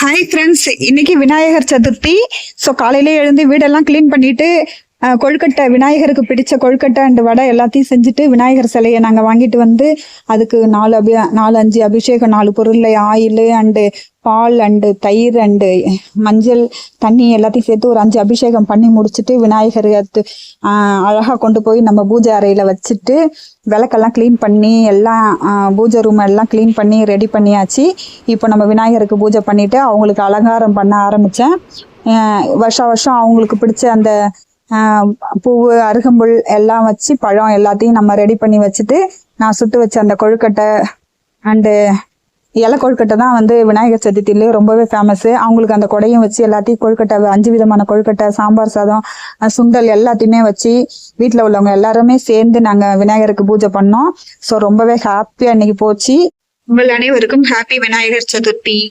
Hi friends, இன்னைக்கு Vinayagar Chaturthi. So காலையிலே எழுந்து வீடெல்லாம் க்ளீன் பண்ணிட்டு கொழுக்கட்டை, விநாயகருக்கு பிடிச்ச கொழுக்கட்டை அண்ட் வடை எல்லாத்தையும் செஞ்சுட்டு விநாயகர் சிலையை நாங்கள் வாங்கிட்டு வந்து அதுக்கு 4-5 அபிஷேகம், 4 பொருள், ஆயில் அண்டு பால் அண்டு தயிர் அண்டு மஞ்சள் தண்ணி எல்லாத்தையும் சேர்த்து ஒரு 5 அபிஷேகம் பண்ணி முடிச்சுட்டு விநாயகர் அழகாக கொண்டு போய் நம்ம பூஜை அறையில் வச்சுட்டு விளக்கெல்லாம் க்ளீன் பண்ணி எல்லாம் பூஜை ரூம் எல்லாம் க்ளீன் பண்ணி ரெடி பண்ணியாச்சு. இப்போ நம்ம விநாயகருக்கு பூஜை பண்ணிவிட்டு அவங்களுக்கு அலங்காரம் பண்ண ஆரம்பித்தேன். வருஷம் அவங்களுக்கு பிடிச்ச அந்த பூவு, அருகம்புல் எல்லாம் வச்சு பழம் எல்லாத்தையும் நம்ம ரெடி பண்ணி வச்சுட்டு நான் சுட்டு வச்ச அந்த கொழுக்கட்டை அண்டு இலை கொழுக்கட்டை தான் வந்து விநாயகர் சதுர்த்தியிலே ரொம்பவே ஃபேமஸ்ஸு. அவங்களுக்கு அந்த கொடையும் வச்சு எல்லாத்தையும் கொழுக்கட்டை 5 விதமான கொழுக்கட்டை, சாம்பார் சாதம், சுண்டல் எல்லாத்தையுமே வச்சு வீட்டில் உள்ளவங்க எல்லாருமே சேர்ந்து நாங்கள் விநாயகருக்கு பூஜை பண்ணோம். ஸோ ரொம்பவே ஹாப்பியாக இன்னைக்கு போச்சு. உங்கள் அனைவருக்கும் ஹாப்பி விநாயகர் சதுர்த்தி.